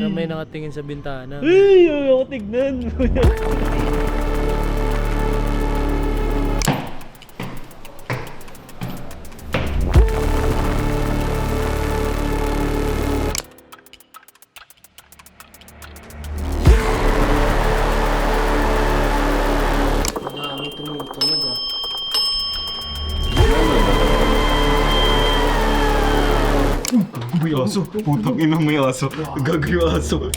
Parang may nakatingin sa bintana. Ay, ayoko tignan. Marami tumutunog ah. May aso. Putang ina, may aso. Gagawin yung aso.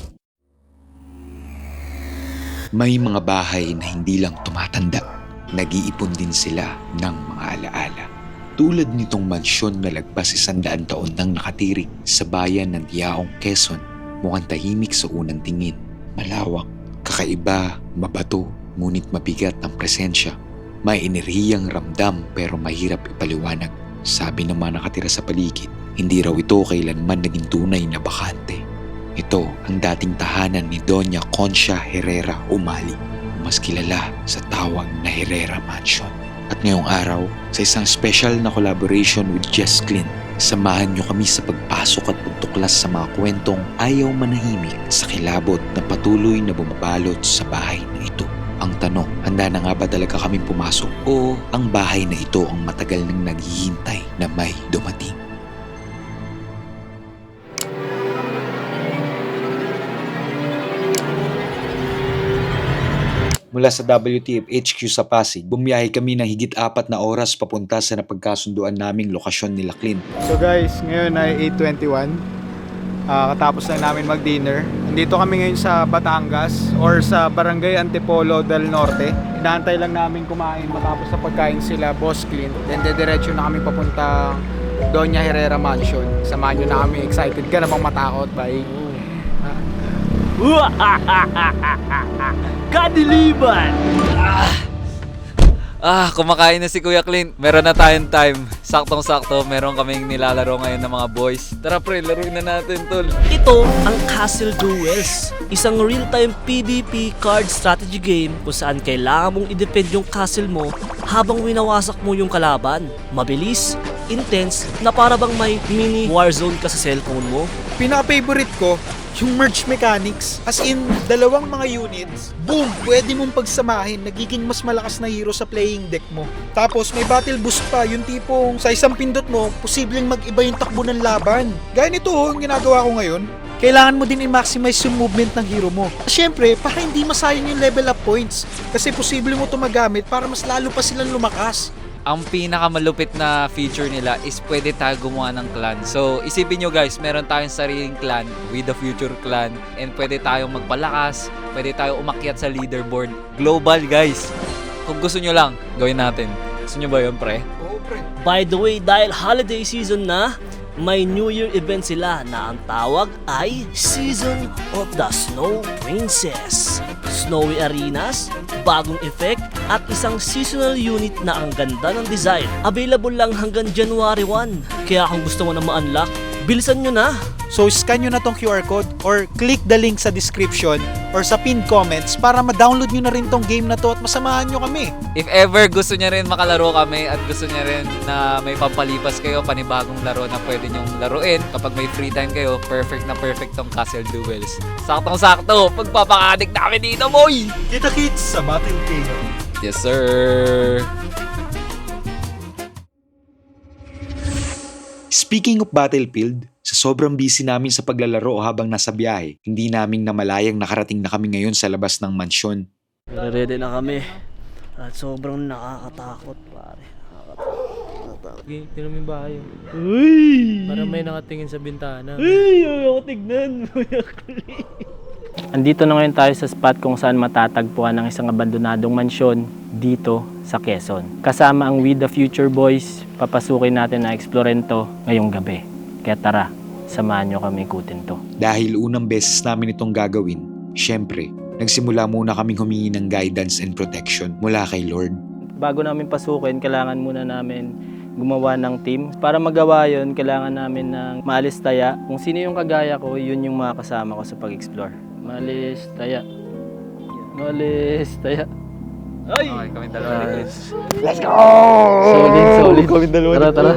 May mga bahay na hindi lang tumatanda, nag-iipon din sila ng mga alaala. Tulad nitong mansyon na lagpas 100 taon nang nakatirik sa bayan ng Diaong, Quezon, mukhang tahimik sa unang tingin. Malawak, kakaiba, mabato, ngunit mabigat ang presensya. May enerhiyang ramdam pero mahirap ipaliwanag. Sabi ng mga nakatira sa paligid, hindi raw ito kailanman naging tunay na bakante. Ito ang dating tahanan ni Doña Concha Herrera Umali, mas kilala sa tawag na Herrera Mansion. At ngayong araw, sa isang special na collaboration with Jess Clint, samahan niyo kami sa pagpasok at pagtuklas sa mga kwentong ayaw manahimik sa kilabot na patuloy na bumabalot sa bahay na ito. Ang tanong, handa na nga ba talaga kami pumasok o ang bahay na ito ang matagal nang naghihintay na may dumating? Mula sa WTF HQ sa Pasig, bumiyahe kami ng higit 4 na oras papunta sa napagkasunduan naming lokasyon nila Clint. So guys, ngayon ay 8:21. Katapos na namin mag-dinner. Nandito kami ngayon sa Batangas or sa Barangay Antipolo del Norte. Inaantay lang namin kumain matapos sa pagkain sila Boss Clint. Then dediretso na kami papunta Doña Herrera Mansion. Samahan nyo na kami. Excited ka na bang matakot? Bye. Kadiliban! Kumakain na si Kuya Clint. Meron na tayong time. Saktong-sakto, meron kaming nilalaro ngayon ng mga boys. Tara pre, laruin na natin tol. Ito ang Castle Duels, isang real-time PvP card strategy game kung saan kailangan mong i-defend yung castle mo habang winawasak mo yung kalaban. Mabilis, intense, na para bang may mini warzone ka sa cellphone mo. Pinaka-favorite ko, yung merge mechanics. As in, dalawang mga units, boom! Pwede mong pagsamahin, nagiging mas malakas na hero sa playing deck mo. Tapos may battle boost pa, yung tipong sa isang pindot mo, posibleng mag-iba yung takbo ng laban. Gaya nito, yung ginagawa ko ngayon, kailangan mo din i-maximize yung movement ng hero mo. Siyempre, para hindi masayang yung level up points. Kasi posible mo ito magamit para mas lalo pa silang lumakas. Ang pinakamalupit na feature nila is pwede tayo gumawa ng clan. So, isipin nyo guys, meron tayong sariling clan with the future clan and pwede tayong magpalakas, pwede tayong umakyat sa leaderboard. Global guys! Kung gusto nyo lang, gawin natin. Gusto nyo ba yun pre? Oo, pre. By the way, dahil holiday season na, may New Year event sila na ang tawag ay Season of the Snow Princess. Snowy arenas, bagong effect, at isang seasonal unit na ang ganda ng design. Available lang hanggang January 1. Kaya kung gusto mo na ma-unlock, bilisan nyo na! So, scan nyo na tong QR code or click the link sa description or sa pinned comments para ma-download nyo na rin tong game na to at masamahan nyo kami. If ever gusto niya rin makalaro kami at gusto niya rin na may pampalipas kayo, panibagong laro na pwede nyong laruin kapag may free time kayo, perfect na perfect tong Castle Duels. Saktong-sakto, pagpapakadik namin dito, boy! Kita-kits sa Battlefield. Yes, sir! Speaking of Battlefield, sa sobrang busy namin sa paglalaro habang nasa biyahe, hindi namin namalayang nakarating na kami ngayon sa labas ng mansyon. Ready na kami. At sobrang nakakatakot, pare. Okay, tinan mo yung bahay. Uy! Parang may nakatingin sa bintana. Ay, ayoko tignan. Andito na ngayon tayo sa spot kung saan matatagpuan ang isang abandonadong mansyon dito sa Quezon. Kasama ang With the Future Boys, papasukin natin na exploren to ngayong gabi. Kaya tara, samahan nyo kami ikutin to. Dahil unang beses namin itong gagawin, syempre, nagsimula muna kaming humingi ng guidance and protection mula kay Lord. Bago namin pasukin, kailangan muna namin gumawa ng team. Para magawa yon, kailangan namin ng maalistaya. Kung sino yung kagaya ko, yun yung mga kasama ko sa pag-explore. Maalistaya. Maalistaya. Ay! Okay, kami dalawa rin. Let's go! Solid. Kami dalawa. Tara.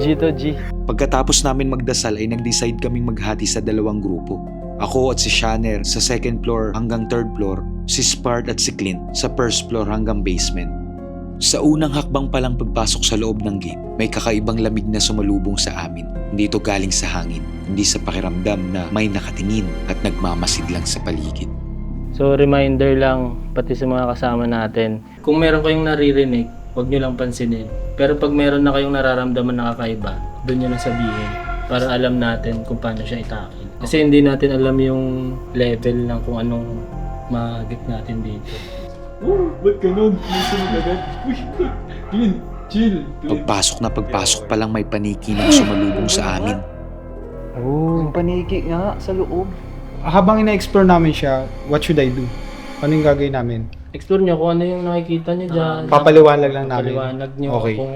G to G. Pagkatapos namin magdasal ay nag-decide kaming maghati sa dalawang grupo. Ako at si Shanner sa second floor hanggang third floor, si Spart at si Clint sa first floor hanggang basement. Sa unang hakbang palang pagpasok sa loob ng gate, may kakaibang lamig na sumalubong sa amin. Hindi ito galing sa hangin, hindi sa pakiramdam na may nakatingin at nagmamasid lang sa paligid. So reminder lang pati sa mga kasama natin, kung meron kayong naririnig, huwag nyo lang pansinin. Pero pag meron na kayong nararamdaman na kakaiba, doon nyo na sabihin para alam natin kung paano siya itakil. Kasi hindi natin alam yung level ng kung anong magit natin dito. Oh, ba't ganun? Nasunod agad. Uy, Clint, chill. Pagpasok pa lang may paniki ng sumalubong sa amin. Oh. Paniki nga sa loob. Habang ina-explore namin siya, what should I do? Ano yung gagawin namin? Explore nyo kung ano yung nakikita nyo dyan. Papaliwanag lang namin. Papaliwanag nyo Okay. kung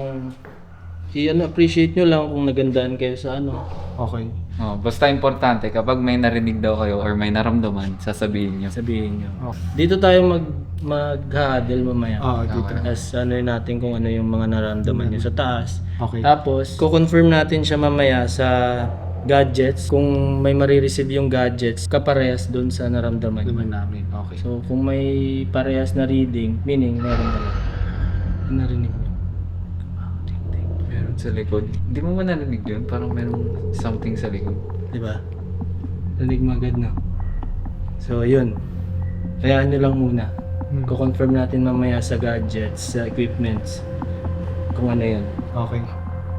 appreciate nyo lang kung nagandaan kayo sa ano. Okay. Oh, basta importante kapag may narinig daw kayo or may naramdaman, sasabihin nyo. Sabihin nyo. Okay. Dito tayo mag-huddle mamaya. Dito. As ano yun natin kung ano yung mga nararamdaman nyo sa taas. Okay. Tapos, ko-confirm natin siya mamaya sa gadgets. Kung may marireceive yung gadgets, kaparehas doon sa naramdaman nyo. Naman namin. Okay. So, kung may parehas na reading, meaning meron talaga. Narinig nyo. Meron sa likod. Hindi mo man narinig yun? Parang meron something sa likod. Diba? Narinig mo agad, no? So, yun. Hayaan nyo lang muna. Ko-confirm natin mamaya sa gadgets, sa equipments, kung ano yun. Okay.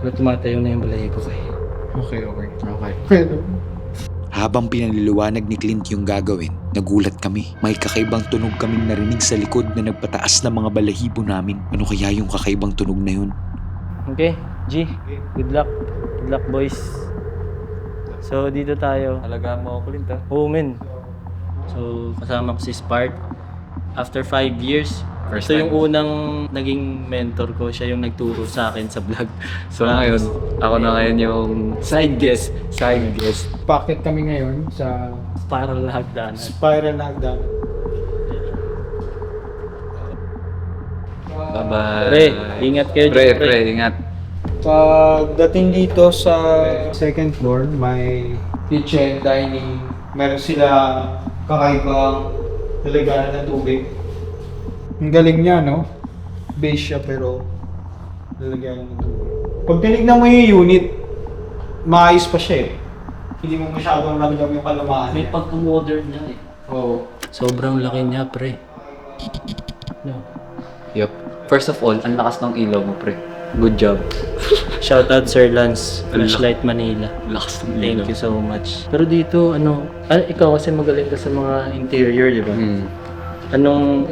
Pero tumatayo na yung balahibo kayo. Okay. Pero, Habang pinaliliwanag ni Clint yung gagawin, nagulat kami. May kakaibang tunog kaming narinig sa likod na nagpataas ng mga balahibo namin. Ano kaya yung kakaibang tunog na yun? okay, G, good luck. Good luck, boys. So, dito tayo. Alagaan mo ako, Clint, ha? Oo, men. So, kasama ko si Spark. After 5 years, First ito time. yung unang naging mentor ko. Siya yung nagturo sa akin sa vlog. So ngayon, ako na ngayon yung side guest. Packet kami ngayon sa Spiral na hagdanan. spiral na hagdan. Bye-bye. Pre, ingat kayo dyan, Pre, ingat. Pagdating dito sa second floor, may kitchen, dining. Meron sila kakaibang lalagayan ng tubig. Ang galing niya, no? Base siya pero lalagayan ng tubig. Pag tinignan mo yung unit, maayos pa siya eh. Hindi mo masyadong ramdam yung kalamaan May niya. pagka-modern niya eh. Oo. Sobrang laki niya, pre. No. Yup. First of all, ang lakas ng ilaw mo, pre. Good job. Shoutout Sir Lance, Flashlight Manila. Lakas ng Thank you so much. Pero dito, ikaw kasi magaling ka sa mga interior, di ba?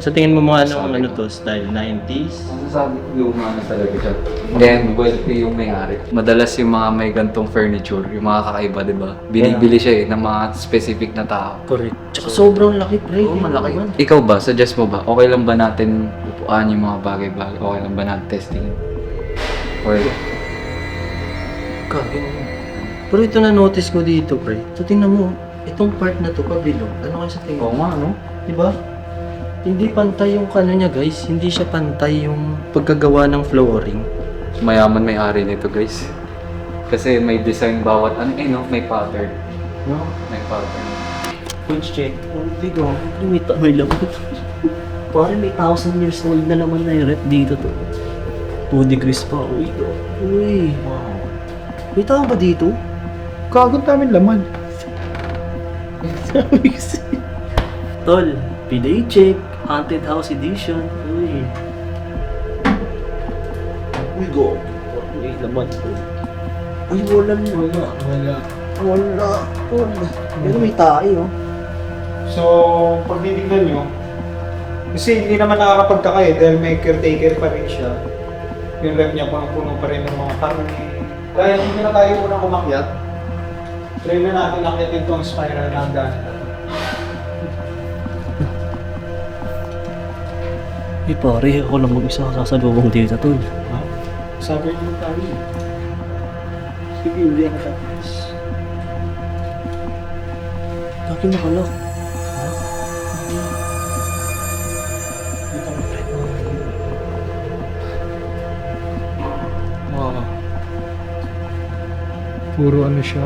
Sa tingin mo mga ano to, style? 90s? Masasabi ko luma na talaga siya. Then, wealthy yung may-ari. Madalas yung mga may gantong furniture, yung mga kakaiba, di ba? Binibili siya ng mga specific na tao. Correct. Tsaka sobrang laki, pre. Oo, malaki. Ikaw ba, suggest mo ba, okay lang ba natin upuan yung mga bagay-bagay? Okay lang ba natin testing? Or, Kagin mo. Pero ito na-notice ko dito, pre. So, tingnan mo, itong part na to, pabilog. Ano kayo sa tingin? oo nga, no? Diba? Hindi pantay yung kano niya, guys. Hindi siya pantay yung pagkagawa ng flooring. Mayaman may-ari nito, guys. Kasi may design bawat ano, no? May pattern. No? May pattern. Punch check. Oh, bigo. May labot. Parang may 1,000 years old na naman na yung rep dito to. 2 degrees pa. Uy, uy. Wow. May tao ba dito? Kagot namin laman. Tol, PDA check. Haunted House Edition. Uy. Uy, go. Uy, laman. Uy, wala. Pero may tayo. So, pag titignan nyo, kasi hindi naman nakakapagtaka eh, dahil may caretaker pa rin siya. Yung rep niya puno pa rin ng mga karne. Dahil hindi na tayo unang umakyat, try na natin akyatin itong spiral na hagdan. Eh pare, ako lang mag-isa sasalubong dito tol. Ha? Sabi niyo tayo. Sige, uli ang tapos. Bakit nakalak? Oo. Puro ano siya.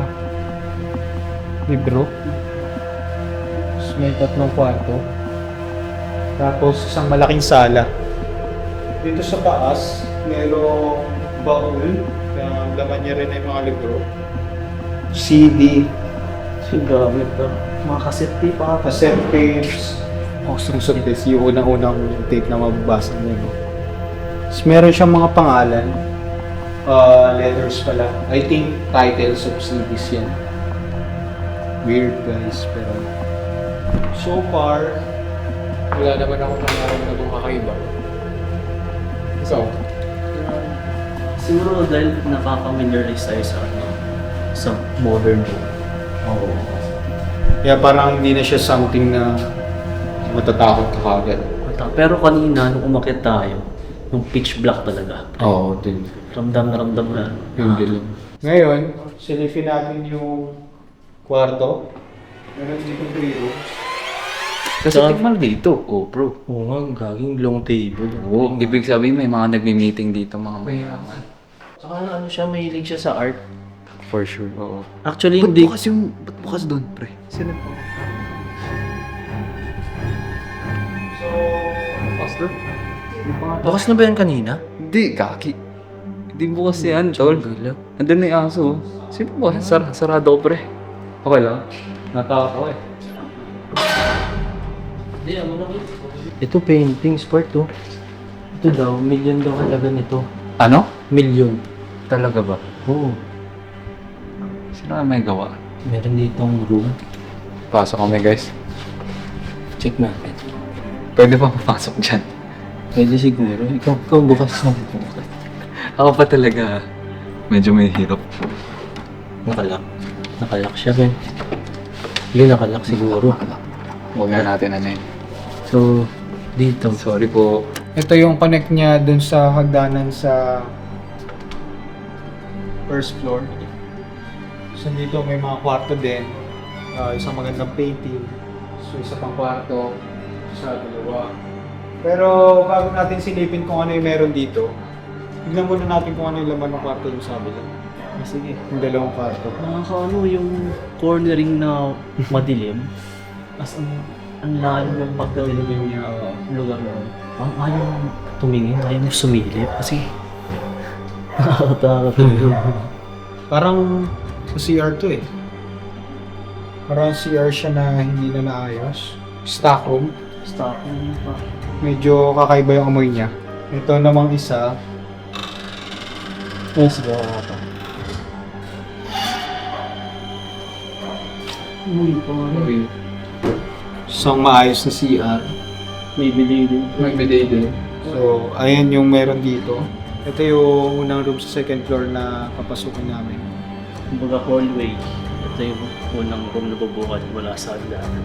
Libro. may 3 kwarto. Tapos isang malaking sala. Dito sa taas, merong baul. Kaya ang laman niya rin ay mga libro. CD, Gamit to. Mga cassette tape pa. cassette tapes. Awesome so this, yung unang-unang tape na mababasa mo. Tapos meron siyang mga pangalan. Letters pala. I think titles of CDs yan. Weird guys, pero so far, wala naman ako nararamdaman kakaiba. So, Siguro dahil nakaka-familiarize tayo sa modern book. oo. Kaya parang hindi na siya something na matatakot ka kagad. Pero kanina, nung umakyat tayo, yung pitch black talaga. Oo, din. Ramdam na. Yung dilim. Ngayon, silipin natin yung kwarto. Meron dito 3 rooms. Kasi tingnan dito, bro. Oo nga, gaging long table. Oo, ibig sabihin may mga nagmi-meeting dito, mga mayaman. Saka ano siya, mahilig siya sa art. For sure, oo. Actually, hindi. Ba't bukas doon, pre? Sino? So, Bukas doon? Bukas na ba yan kanina? Hindi, kaki. Hindi bukas yan, tol. Nandun na yung aso. Sino bukas? Sarado ko, pre. Okay lang. Natakot ako eh. Ito paintings part to. Ito daw, million daw halaga nito. Ano? Million. Talaga ba? Oo. Sino nga may gawa? Meron ditong room. Pasok kami, guys. Check natin. Pwede pa papasok dyan. Pwede siguro. Ikaw bukas na bukas. Ako pa talaga. Medyo may hirap. Nakalak. Nakalak siya, Ben. Hindi nakalak siguro. Huwag na natin ano yun. So, dito. Sorry po. ito yung connect niya dun sa hagdanan sa first floor. So dito may mga kwarto din. Isang magandang painting. So isa pang kwarto. Isa, dalawa. Pero bago natin silipin kung ano yung meron dito, tignan muna natin kung ano yung laman ng kwarto yung sabi lang. Sige. Yung dalawang kwarto. Nakakaano yung cornering na madilim. As ang lalim ng pagkadilim niya. lugar na. Ang ayaw tumingin, ayaw mo sumilip kasi nakakatakot. Parang sa CR to eh. Parang CR siya na hindi na naayos. Stock room. Stop mo pa. Medyo kakaiba yung amoy niya. Ito namang isa. Yes, ba pa. Uy, parang Isang maayos na CR. may biday din. May bidet din. So, ayan yung meron dito. Ito yung unang room sa second floor na papasukin namin. Kumbaga hallway. Ito yung unang room na bubukan mula sa hagdanan.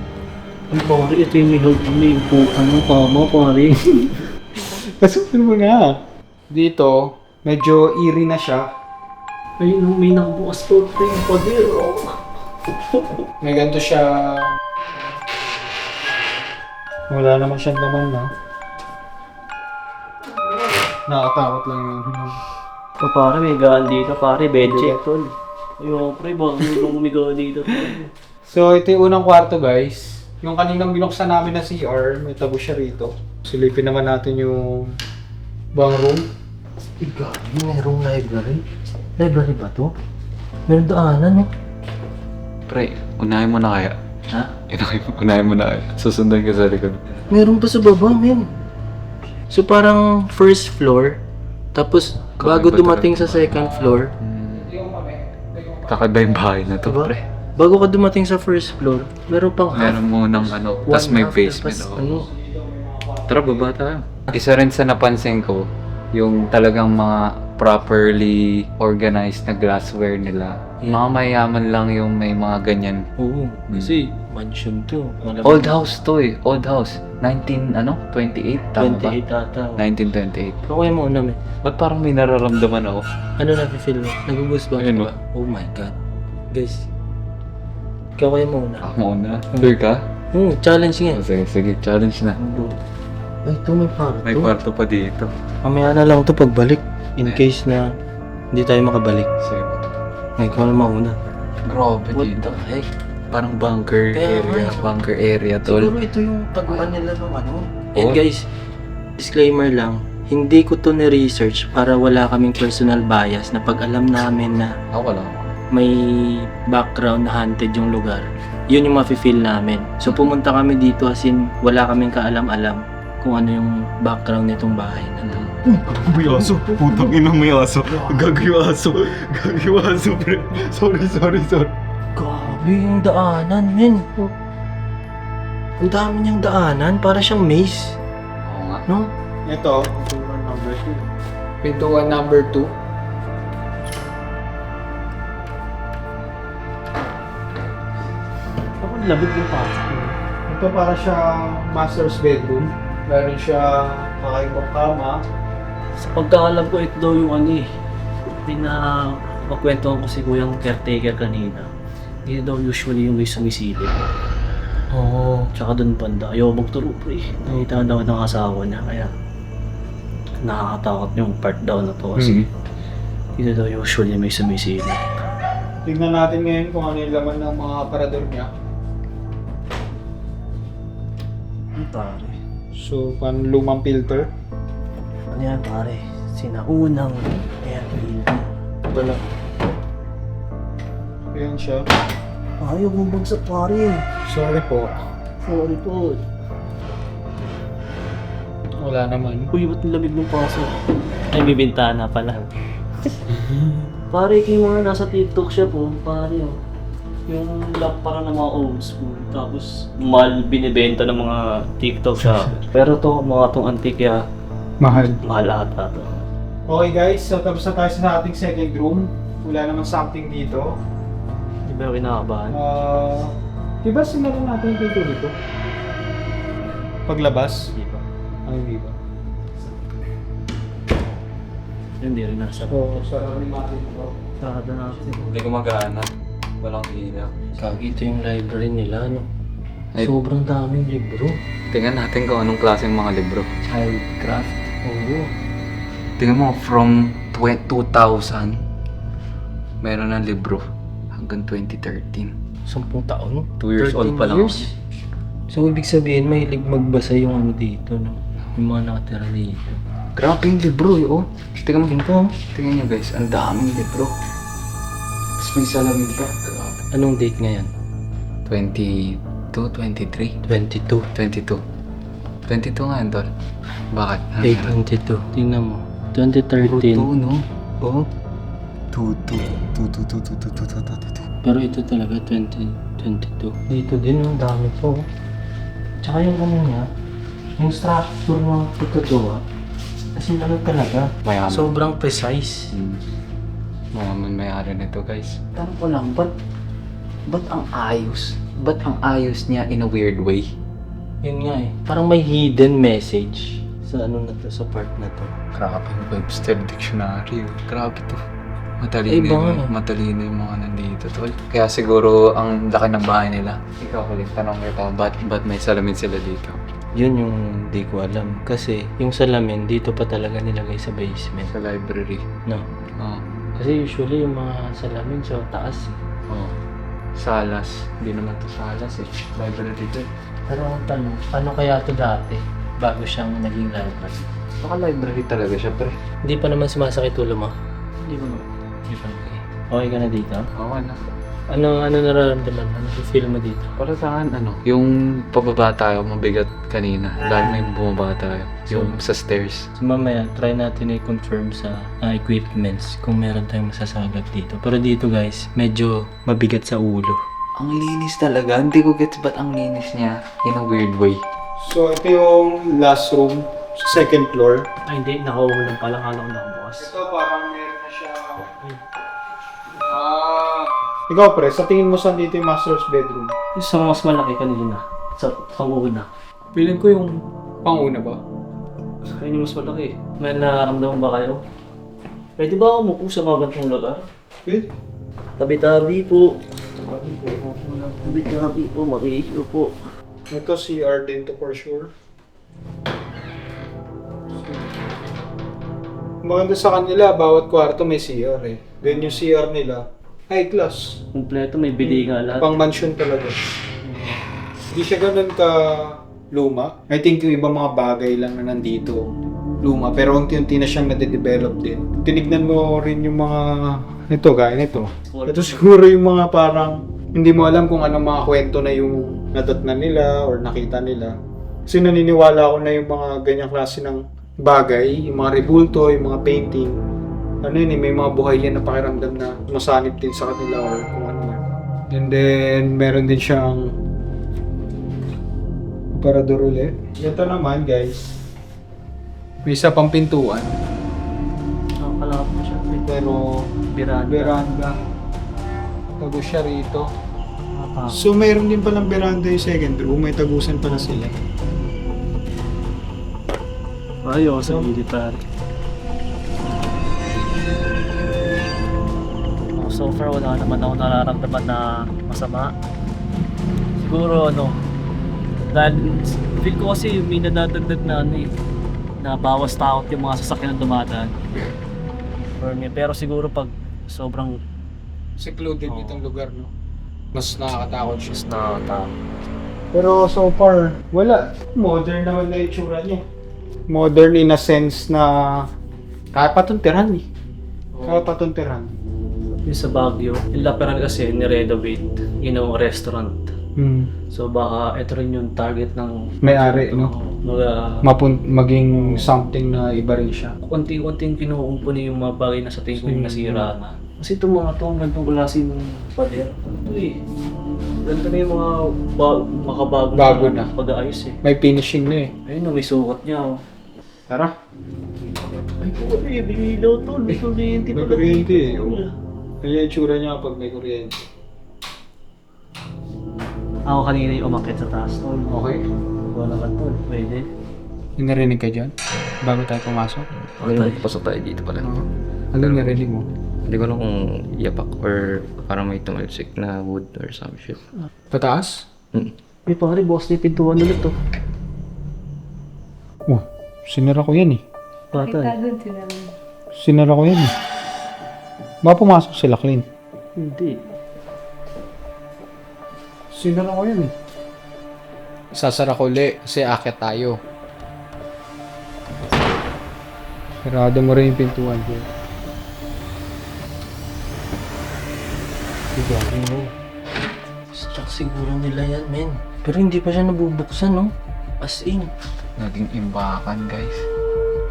Ay, pare, ito yung may kama, pare. Pasukin mo na. Dito, medyo eerie na siya. Ay, may nakabukas po ito yung pader. May ganito siya. Wala naman siyang laman na. Nakatakot lang yung Pare, may gaan dito, pare. Bed check, tol. Ayun, pre, baka nung umigaw dito, tol. So, ito yung unang kwarto, guys. Yung kaninang binuksan namin na CR, may tabo siya rito. Silipin naman natin yung bang room. Gabi, merong library. Library ba to? Meron daanan, no? Pre, unahin mo na kaya. Ha? Unahin mo na kaya. Susundan ka sa likod. Meron pa sa baba, men. So parang first floor, tapos bago dumating sa second floor, Kakaiba yung bahay na to, diba? pre. Bago ka dumating sa first floor, meron pang half. Meron mo ng ano, One tas may half, basement. tapos oh. ano, Tara, baba tayo. Isa rin sa napansin ko, yung talagang mga properly organized na glassware nila. Mga mayaman lang yung may mga ganyan. oo, kasi mansion to. Malamang Old house to eh, old house. 28, tama ba? 28 ata. 1928. Kaya mo na, men. Ba't parang may nararamdaman ako? Ano na-feel mo? Nag-goosebumps ba? Ayun, Oh my God. Guys, ikaw kaya muna. Ako muna. Sure ka? Challenge nga. Oh, sige, challenge na. Ay, ito may kwarto. May kwarto pa dito. Mamaya na lang ito pagbalik. In case na hindi tayo makabalik. Sige. Ay, ikaw na mauna. Grabe What dito. the heck? parang bunker Kaya area. nga. Bunker area, tol. Siguro ito yung taguan nila ng ano. Oo. And guys, disclaimer lang, hindi ko to na-research para wala kaming personal bias na pag alam namin na Ako lang. may background na haunted yung lugar, yun yung mafe-feel namin. So pumunta kami dito as in wala kaming kaalam-alam kung ano yung background nitong bahay na to. May aso. Putang ina, may aso. Gagi aso. Gagi aso, pre. Sorry. Grabe yung daanan, men. Ang dami niyang daanan, para siyang maze, Oo nga. no? Ito. Pintuan number 2. Ako labig yung pasok. Ito para siya master's bedroom. Meron siya kakaibang kama. Sa pagkakalam ko, ito daw yung ano eh. Pinakakwentuhan ko si Kuyang caretaker kanina. Hindi daw usually yung may sumisilip. Oo. Tsaka dun banda, ayaw magturo pre. Nakita daw ng asawa niya, kaya nakakatakot yung part daw na to kasi dito daw usually may sumisilip. Tingnan natin ngayon kung ano yung laman ng mga aparador niya. Ano pare? So, pan lumang filter. Ano yan pare? Sinaunang air filter. Wala. Ayan siya. Ayaw mong bagsak pare. Sorry po. Sorry po. Wala naman. Uy, ba't ang lamig ng paso? Ay, may bintana pala. Pare, yung mga nasa TikTok shop po, pare oh. Yung lock parang ng mga old school. Tapos, mahal binibenta ng mga TikTok shop. Pero to, mga tong antique kaya Mahal. mahal ata to. Okay guys, so tapos na tayo sa ating second room. Wala naman something dito. Hindi ba kinakabahan? Diba simulan natin yung pinto dito? Paglabas? Hindi ba? Hindi ba? Hindi rin nasa. So, sarili natin ito. Sarado natin. Hindi gumagana. Walang ilaw. Kagi, ito yung library nila, no? Ay. Sobrang daming libro. Tingnan natin kung anong klaseng mga libro. Childcraft. Oo. Tingnan mo, from 2000, meron ng libro hanggang 2013. 10 taon? 2 years old 13 pa lang years? So, ibig sabihin, mahilig magbasa yung ano dito, no? Yung mga nakatira dito. Grabe yung libro, oh. Tingnan mo, Ito, tingnan nyo guys, ang daming libro. Tapos may salamin pa. Grabe. anong date ngayon? 22, 23, 22. 22. 22 nga yun, tol. Bakit? Ano Date meron? 22. Tingnan mo. 2013. Tutu, no? Oh. Pero ito talaga 2022. Dito din, ang dami po. Tsaka yung ano niya, yung structure ng pagkagawa. Kasi ano talaga, Mayaman. sobrang precise. Mayaman may-ari nito, guys. Tanong ko lang, ba't ang ayos? Ba't ang ayos niya in a weird way? Yun nga eh. Parang may hidden message sa ano na to, sa part na to. Grabe yung Webster Dictionary. Grabe to. Ay, iba nga eh. Matalino yung mga nandito, tol. Kaya siguro ang laki ng bahay nila. Ikaw ulit, tanong kita, ba't may salamin sila dito? Yun yung di ko alam. Kasi yung salamin, dito pa talaga nilagay sa basement. Sa library. No? Oo. Kasi usually yung mga salamin sa taas. Oo. Salas. Hindi naman to salas eh. Library to. Pero ang tanong, paano kaya to dati? Bago siyang naging library. Baka library talaga siya, pre. Hindi pa naman sumasakit ulo mo? Hindi ba? Hindi pa. Okay ka na dito? Oo, ano. Ano nararamdaman? Ano feel mo dito? Para sa akin, yung pababa tayo, mabigat kanina. Lalo na yung bumaba tayo. Yung sa stairs. So mamaya, try natin i-confirm sa equipments kung meron tayong masasagap dito. Pero dito guys, medyo mabigat sa ulo. Ang linis talaga. Hindi ko gets ba't ang linis niya in a weird way. So, ito yung last room. Second floor. Ay hindi, nakaulan pa lang. Kala ko nakabukas. Ito parang meron na siya. Ikaw pre, sa tingin mo saan dito yung master's bedroom? Yung sa mas malaki kanina. Sa panguna. Feeling ko yung panguna ba? Ayun yung mas malaki. May nararamdaman ba kayo? Pwede ba ako umupo sa mga gantong lugar? Pwede. Tabi-tabi po. Tabi-tabi po, makikiyo po. Ito CR din to for sure. Maganda sa kanila, bawat kwarto may CR eh. Then yung CR nila, high class. Kumpleto, may biliga lahat. Pang mansion talaga. Hindi siya ganun ka luma. I think yung ibang mga bagay lang na nandito luma, pero unti-unti na siyang nade-develop din. Tinignan mo rin yung mga ito, gaya nito. Ito siguro yung mga parang hindi mo alam kung anong mga kwento na yung nadatnan nila or nakita nila. Kasi naniniwala ako na yung mga ganyang klase ng bagay, yung mga rebulto, yung mga painting, ano yun may mga buhay yan na pakiramdam na masanib din sa kanila or kung ano man. And then, meron din siyang aparador ulit. Ito naman guys, may isa pang pintuan. Nakakala ko siya. Pero, Biranda. veranda. Tago siya rito. So, mayroon din palang veranda yung second room. May tagusan pala sila. Ayaw sa military. So far, wala naman ako nararamdaman na masama. Siguro dahil feel ko kasi may nadadagdag na na bawas takot yung mga sasakyan na dumadaan. Pero siguro pag sobrang Secluded itong lugar, no? Mas nakakatakot siya. nakakatakot. Pero so far, wala. Modern naman na itsura niya. Modern in a sense na kaya patuntiran eh. Kaya patuntiran. Yung sa Baguio, yung Laperan kasi ni-renovate yung restaurant. So baka ito rin yung target ng May-ari, no? Maging something na iba rin siya. Unti-unting kinukumpuni yung mga bagay na sa tingin ko yung nasira na. Kasi itong mga ganitong klase ng pader. Ganito na yung mga makabagong Bago na. pag-aayos eh. May finishing na eh. Ayun may sukat niya oh. Tara. Ay po binilaw to, may kuryente May kuryente eh. Oh. Kaya yung itsura niya kapag may kuryente. Ako kanina yung umakyat sa taas tol. Okay. Wala ka tol, pwede. Yung narinig ka dyan? Bago tayo pumasok? Pasok tayo dito pala. Ano narinig mo? Hindi ko alam kung yapak or parang may tumalsik na wood or some shit. Pataas? May pare, boss na yung pintuan ulit to. Oh, sinara ko yan eh. Patay. Sinara ko yan eh. Baka pumasok sila, Clint. Hindi. Sinara ko yan eh. Sasara ko ulit kasi akit tayo. Sarado mo rin yung pintuan ko. Gagawin mo. Stock siguro nila yan, men. Pero hindi pa siya nabubuksan, no? As in. Naging imbakan, guys.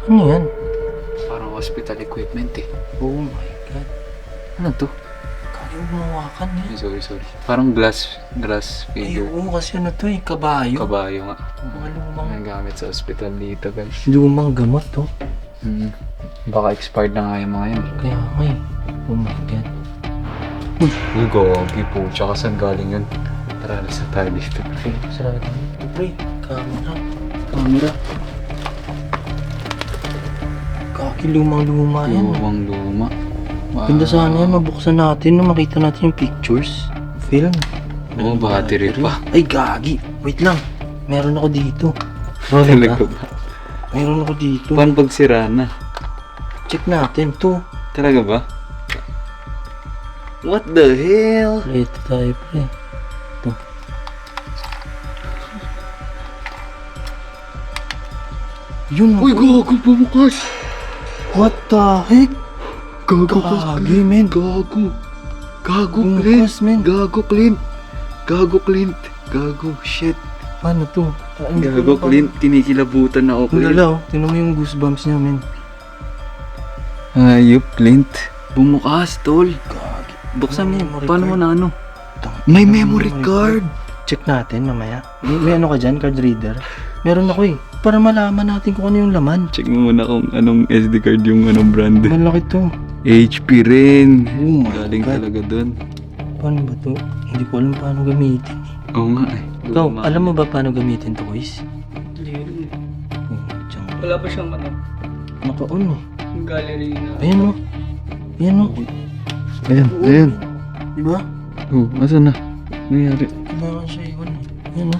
Ano yan? Parang hospital equipment eh. Oh my God. Ano to? Kaya mawakan yan. Sorry. Parang glass Ay, figure. oo, kasi ano to eh, kabayo. Kabayo nga. Mga lumang, May gamit sa hospital dito, guys. lumang gamot, to. Baka expired na nga yung mga yan. Kaya nga eh. Oh my God. Uy, gogi po. Tsaka saan galing yun? Tara, nasa tayo dito. Okay, sarado. Pre, camera. Kaki, lumang-luma yan. Luwang luma. Ganda sana yan, mabuksan natin nung makita natin yung pictures. Film. Oo, battery pa. Ay, gagi. Wait lang. Meron ako dito. Rolling Talaga ka? ba? Meron ako dito. Paano pag sira na? Check natin to. Talaga ba? What the hell? Ito tayo, pre. Ito. Yun, Uy, gago, bumukas! what the heck? Gago, Gagi, men. Gago. Gago, Bumukas, men. Gago, Clint. Gago, Clint. Gago, shit. Paano to? Gago, Clint. Kinikilabutan na ako, Clint. Wala, oh. Tingnan mo yung goosebumps niya, men. Ayup, Clint. Bumukas, tol. Buksan mo. Memory Paano mo card. na ano? May memory card. Check natin mamaya. May ano ka dyan, card reader? Meron ako eh. Para malaman natin kung ano yung laman. Check mo muna kung anong SD card yung anong brand. Malaki to. HP rin. Oh my Galing God. talaga dun. Paano ba to? Hindi ko alam paano gamitin. Oo nga eh. Ikaw, alam mo ba paano gamitin to, boys? Hindi. Diyan. Wala pa siyang Naka-on eh. yung gallery na. Ayan o. Ayan o. Ayan. Diba? Oh, asan na? Nangyari? Kailangan siya yun. Ayan o.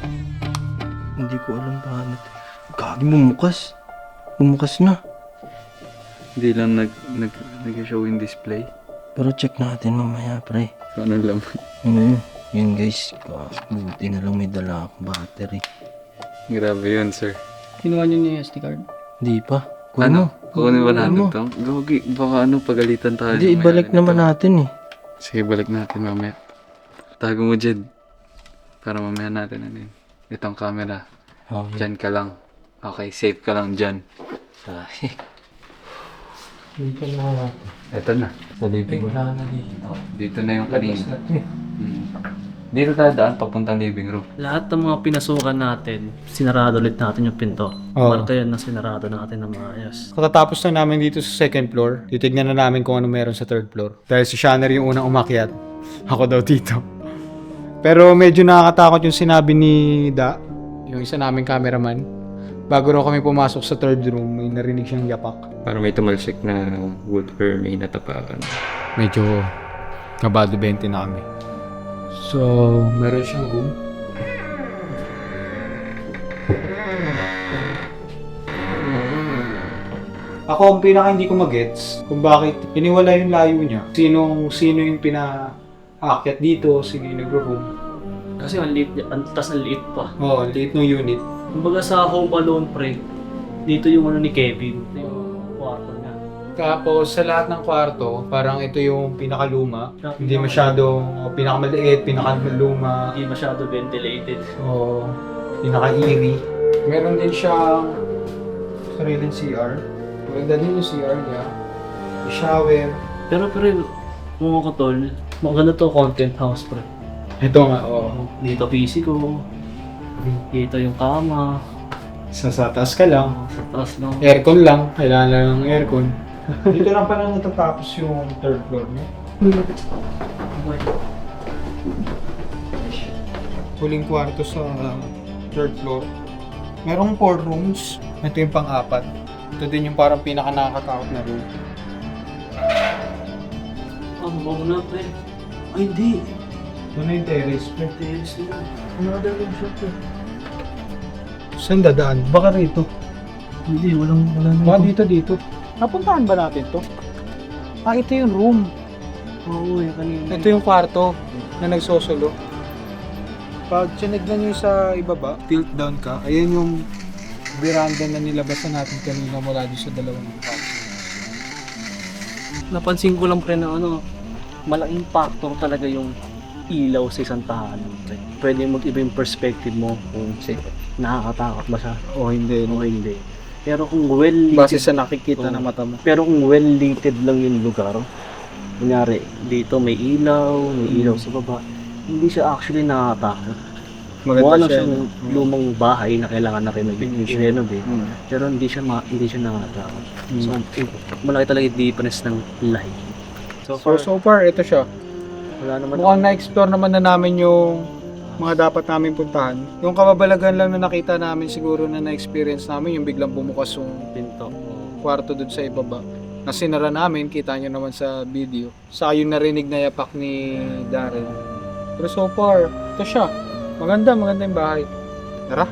Hindi ko alam paano to. Gagi, bumukas. Bumukas na. Hindi lang nag-show in display. Pero check natin mamaya, pre. So, ano lang? Yun guys, buti na lang may dala akong battery. Grabe yun, sir. Kinuha niyo niya yung SD card? Hindi pa. Ano? Kukunin ba natin mo? to? Gogi, baka pagalitan tayo. Hindi, ibalik naman natin eh. Sige, balik natin mamaya. Tago mo, Jed. Para mamaya natin ano yun. Itong camera. Okay. Diyan ka lang. Okay, safe ka lang dyan. Ay. Hindi ka na. Ito na, sa living. Wala na dito. Dito na yung kanina. Labas na to eh. Dito tayo daan, papuntang living room. Lahat ng mga pinasukan natin, sinarado ulit natin yung pinto. Oo. Marka yan na sinarado natin ng maayos. Kakatapos na namin dito sa second floor, titignan na namin kung ano meron sa third floor. Dahil si Shanner yung unang umakyat. Ako daw dito. Pero medyo nakakatakot yung sinabi ni Da, yung isa naming cameraman. Bago raw kami pumasok sa third room, may narinig siyang yapak. Para may tumalsik na wood or may natapakan. Medyo kabado 20 na kami. So, meron siyang room. Ako ang pinaka hindi ko magets kung bakit iniwala yung layo niya. Sino yung pinaakyat dito, sino yung nagro-room. Kasi ang liit, ang tas ang liit pa. Oo, ang liit ng unit. Kumbaga sa Home Alone, pre, dito yung ano ni Kevin. Ito yung kwarto niya. Tapos sa lahat ng kwarto, parang ito yung pinakaluma. Hindi masyadong pinakamaliit, pinakaluma. Hindi masyado ventilated. O pinaka-eerie. Meron din siyang sariling CR. Maganda din yung CR niya. May shower. Pero mga katol, maganda to content house, pre. Ito nga, oo. Dito PC ko. Dito yung kama. Sa taas ka lang. Sa taas lang. Aircon lang. Kailangan lang ng aircon. Dito lang pala natatapos yung third floor niya. Huling kwarto sa third floor. Merong 4 rooms. Ito yung pang-apat. Ito din yung parang pinaka-nakakatakot na room. Bago na, pre. Ay, hindi. Ito na yung terrace. Terrace na. Another room siya, pre. Saan dadaan? Baka rito. Hindi, wala Baka dito. Napuntahan ba natin to? Ito yung room. Oo, yung kanina. Ito yung kwarto na nagsosolo. Pag tinignan nyo sa ibaba, tilt down ka, ayan yung veranda na nilabasan natin kanina mula doon sa dalawang kwarto. Napansin ko lang, pre, na malaking factor talaga yung ilaw sa isang tahanan, pre. Pwede mag-iba yung perspective mo kung nakakatakot ba siya o hindi. Pero kung well-lit, Base sa nakikita na mata mo. pero kung well-lighted lang yung lugar, kunyari, dito may ilaw sa baba, hindi siya actually nakakatakot. Mukha Maganda lang siya. siyang lumang bahay na kailangan na renovate. Pero hindi siya nakakatakot. So, malaki talaga yung difference ng light. So far, ito siya. Wala naman Mukhang na-explore naman na namin yung mga dapat namin puntahan. Yung kababalagan lang na nakita namin siguro na na-experience namin, yung biglang bumukas yung pinto. kwarto dun sa ibaba. Na sinara namin, kita nyo naman sa video. Sa yung narinig na yapak ni Darren. Pero so far, ito siya. Maganda yung bahay. Tara.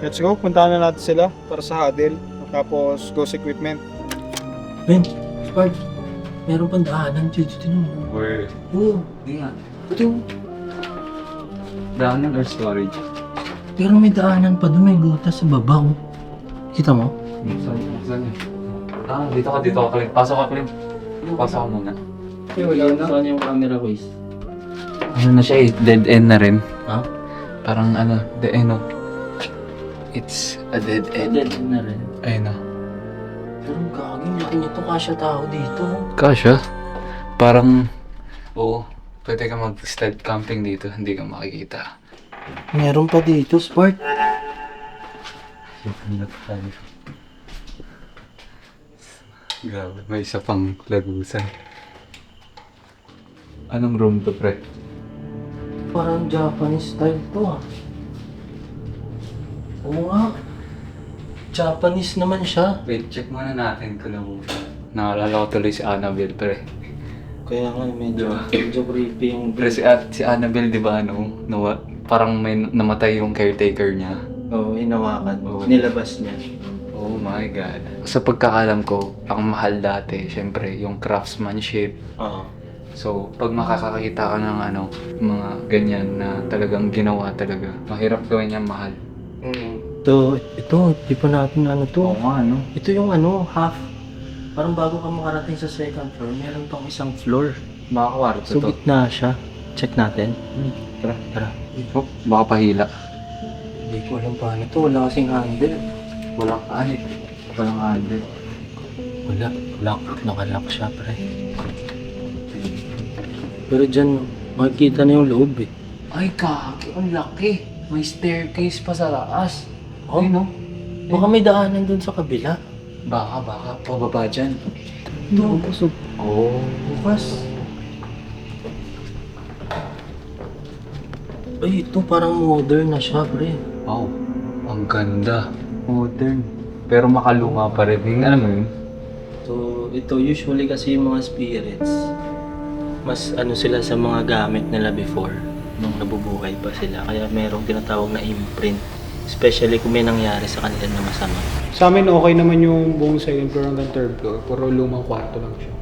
Let's go, puntahan na natin sila para sa huddle. Tapos, ghost equipment. Ben, Spark, meron pang daanan dito mo. Where? Oo. Hindi nga. Ito. Daanan or storage? Pero may daanan pa doon, may gutas sa baba. Oh. Kita mo? Saan yun? Dito ka, Clint. Pasok ka, Clint. Pasok ka muna. Saan yung camera ko is? Ano na siya eh, dead end na rin. Ha? Parang dead end. It's a dead end. Dead na rin. Ayun na. Pero gagawin natin ito, kasya tao dito. Kasha? Parang, oo. Pwede ka mag-stealth camping dito, hindi ka makikita. Meron pa dito, Spark. Grabe, may isa pang lagusan. Anong room to, pre? Parang Japanese style to ah. Oo nga. Japanese naman siya. Wait, check muna natin kung naalala ko tuloy si Annabelle, pre. Kaya nga medyo creepy yung... Pre, si Annabelle, di ba, parang may namatay yung caretaker niya. Oo, hinawakan. Oo. Nilabas niya. Oh my God. Sa pagkakalam ko, ang mahal dati, syempre, yung craftsmanship, Oo. So, pag makakakita ka ng mga ganyan na talagang ginawa talaga, mahirap gawin yan mahal. Ito, di pa natin to. Oo nga, no? Ito yung half. Parang bago ka makarating sa second floor, meron pang isang floor. Baka kwarto So, to. gitna siya. Check natin. Tara. Oh, baka pahila. Hindi ko alam paano to. Wala kasing handle. Walang handle. Wala. Lock. Nakalock siya, pre. Pero dyan, makikita na yung loob eh. Ay, kaki, ang laki. May staircase pa sa taas. Oh, no? Baka may daanan dun sa kabila. Baka, pababa dyan. No, busog. Oh. Bukas. Ay, ito parang modern na siya, pre. Wow, ang ganda. Modern. Pero makaluma pa rin. Alam mo yun? So, ito usually kasi yung mga spirits, mas sila sa mga gamit nila before nung nabubuhay pa sila. Kaya merong tinatawag na imprint. Especially kung may nangyari sa kanila na masama. Sa amin okay naman yung buong second floor hanggang third floor, pero lumang kwarto lang siya.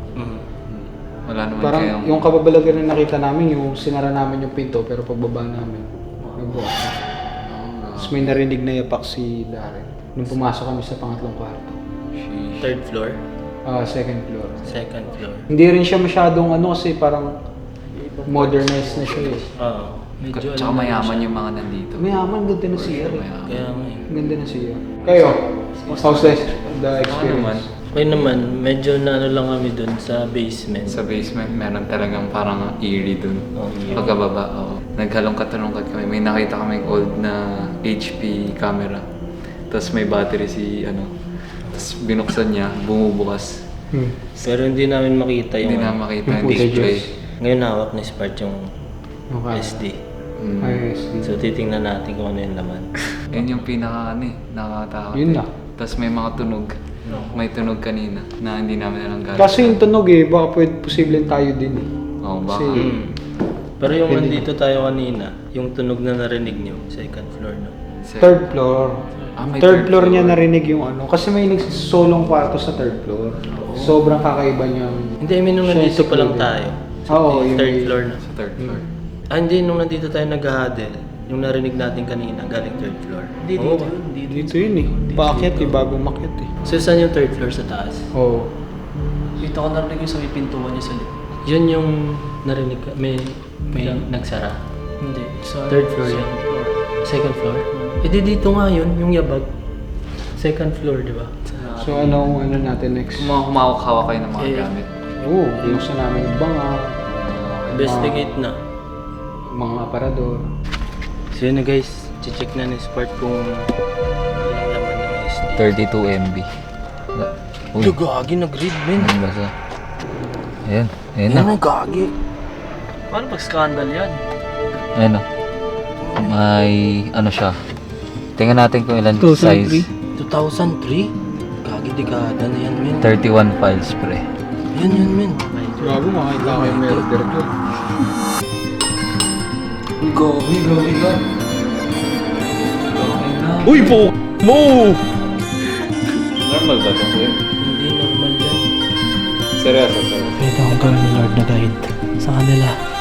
Wala naman Parang kayong... yung kababalagan na nakita namin, yung sinara namin yung pinto, pero pagbaba namin, nagbukas na. Tapos may narinig na yapak si Darren nung pumasok kami sa pangatlong kwarto. Third floor? Second floor. Second floor. Hindi rin siya masyadong kasi parang modernized na siya eh. Oo. Medyo Tsaka mayaman yung mga nandito. Mayaman, ganda na siya eh. Kaya nga eh. Ganda na siya. Kayo, how's the experience? Okay naman, medyo lang kami dun sa basement. Sa basement, meron talagang parang eerie dun. Pagkababa, naghalongkat-halongkat kami. May nakita kaming old na HP camera. Tapos may battery Tapos binuksan niya, bumubukas. Pero hindi namin makita Hindi yung na makita yung footages. display. Ngayon hawak ni Spark yung Okay. SD. Ayos. So titingnan natin kung ano yung laman. Yan yung nakakatakot. Yun na. Tapos may mga tunog. May tunog kanina na hindi namin alam gano'n. Kasi yung tunog baka posibleng tayo din eh. Oo, baka. Kasi- Pero yung andito tayo kanina, yung tunog na narinig nyo, second floor na. Third floor. May Third floor niya narinig yung Kasi may nagsisolong kwarto sa third floor. Sobrang kakaiba niya. Hindi, I mean nung Siya nandito yung pa lang security. tayo. Oo, Third yung- floor na. Sa third floor. Hindi, nung nandito tayo nag-huddle, yung narinig natin kanina, galing third floor. Hindi, dito. Dito yun eh. Paakyat bagong makyat eh. So, saan yung third floor sa taas? Oo. Dito ko narinig yung sa may pintuan niya sa likod. Yun yung narinig ka, may nagsara. Hindi. Third floor yan. Second floor? Eh di dito nga yun, yung yabag. Second floor, di ba? So ano natin next? Humawak-hawak kayo ng mga gamit. Oo, binuksan namin yung banga, Investigate na. mga aparador. So yun na guys, check na ni Spark kung anong laman ng SD. 32 MB. Uy, Gagi, nag-read, men. ano ba sa? Ayan, ayan na. Yan ang gagi. Paano pag-scandal yan? Ayan na. May siya. Tingnan natin kung ilan size. 2003? Gagi, dekada na yan, men. 31 files, pre. Yan, men. Gago, makakita ko yung murder doon. Gagi ka. Uy po! Mo! Normal ba ito? Hindi normal yan. Seryoso. Pwede akong gawin ni Lord na guide sa kanila.